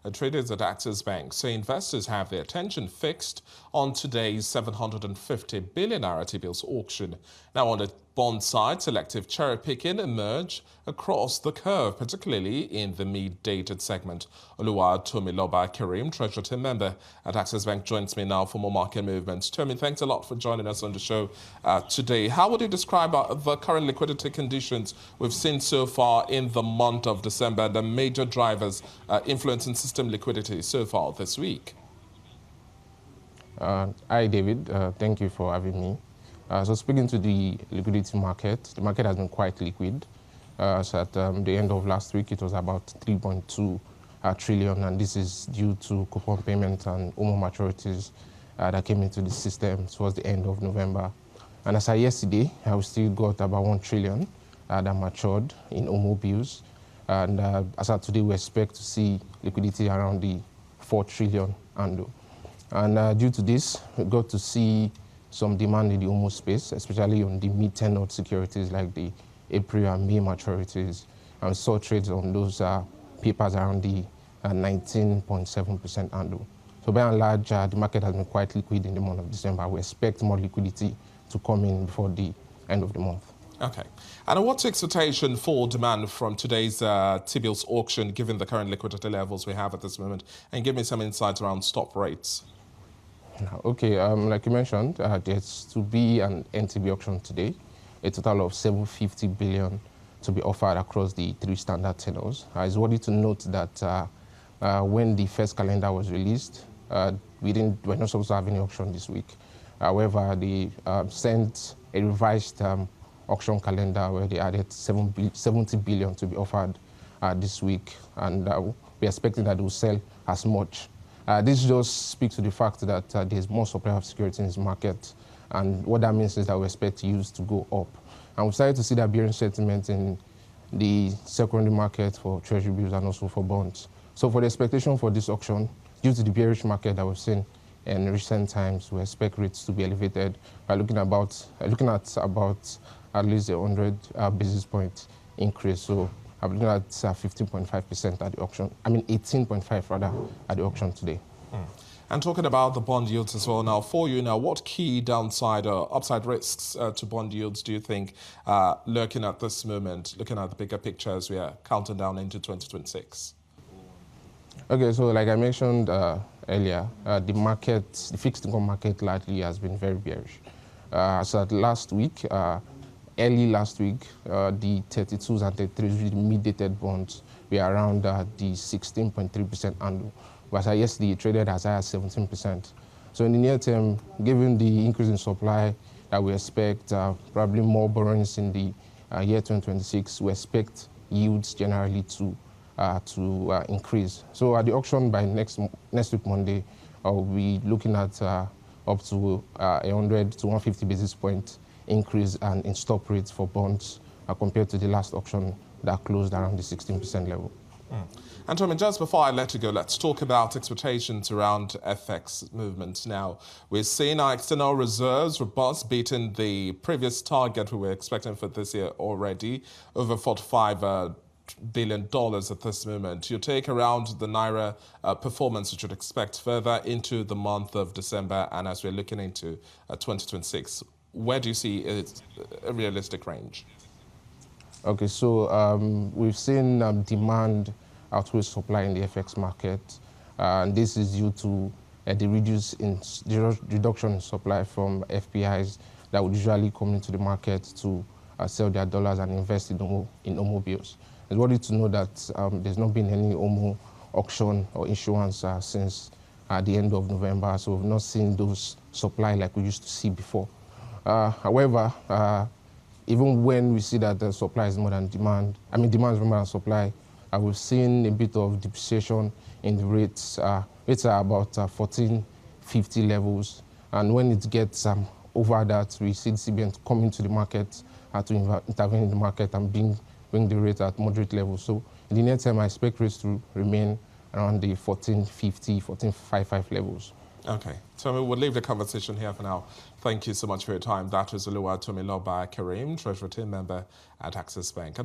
traders at Access Bank say investors have their attention fixed on today's 750 billion naira T-bills auction. Now, on the bond side, selective cherry picking emerged across the curve, particularly in the mid-dated segment. Oluwatomiloba Kareem, Treasury Team Member at Access Bank, joins me now for more market movements. Tomi, thanks a lot for joining us on the show today. How would you describe the current liquidity conditions we've seen so far in the month of December, the major drivers influencing system liquidity so far this week? Hi, David. Thank you for having me. So speaking to the liquidity market, the market has been quite liquid. So at the end of last week, it was about 3.2 trillion, and this is due to coupon payments and OMO maturities that came into the system towards the end of November. And as of yesterday, we still got about 1 trillion that matured in OMO bills. And as of today, we expect to see liquidity around the 4 trillion handle. And due to this, we got to see some demand in the OMO space, especially on the mid-tenured securities like the April and May maturities. And we saw trades on those papers around the 19.7% handle. So by and large, the market has been quite liquid in the month of December. We expect more liquidity to come in before the end of the month. Okay. And what's the expectation for demand from today's T-bills auction, given the current liquidity levels we have at this moment? And give me some insights around stop rates. Okay, like you mentioned, there's to be an NTB auction today, a total of 750 billion to be offered across the 3 standard tenors. It's worthy to note that when the first calendar was released, we're not supposed to have any auction this week. However, they sent a revised auction calendar where they added 70 billion to be offered this week, and we're expecting that it will sell as much. This just speaks to the fact that there's more supply of securities in this market, and what that means is that we expect yields to go up. And we've started to see that bearish sentiment in the secondary market for treasury bills and also for bonds. So for the expectation for this auction, due to the bearish market that we've seen in recent times, we expect rates to be elevated by looking at about at least 100 basis point increase. So I'm looking at 15.5% at the auction. 18.5 rather at the auction today. And talking about the bond yields as well now, for you now, what key downside or upside risks to bond yields do you think lurking at this moment, looking at the bigger picture as we are counting down into 2026? Okay, so like I mentioned earlier, the fixed income market largely has been very bearish. So last week, early last week, the 32s and 33s, the mid-dated bonds, were around the 16.3% handle. But yesterday, it traded as high as 17%. So in the near term, given the increase in supply that we expect, probably more borrowings in the year 2026, we expect yields generally to increase. So at the auction by next week, Monday, I'll be looking at up to 100 to 150 basis point increase and in stop rates for bonds compared to the last auction that closed around the 16% level. And Tommy, just before I let you go, let's talk about expectations around FX movements. Now, we're seeing our external reserves robust, beating the previous target we were expecting for this year already, over $45 billion at this moment. Your take around the Naira performance, which you'd expect further into the month of December and as we're looking into 2026, where do you see a realistic range? Okay, so we've seen demand outweigh supply in the FX market, and this is due to the reduction in supply from FPIs that would usually come into the market to sell their dollars and invest in OMO bills. It's worthy to know that there's not been any OMO auction or issuance since the end of November, so we've not seen those supply like we used to see before. However, even when we see that the supply is more than demand, demand is more than supply, we've seen a bit of depreciation in the rates. Rates are about 1450 levels, and when it gets over that, we see the CBN come into the market to intervene in the market and bring the rate at moderate levels. So in the near term, I expect rates to remain around the 1450, 1455 levels. Okay, so we'll leave the conversation here for now. Thank you so much for your time. That was Oluwatomiloba Kareem, Treasury Team Member at Access Bank.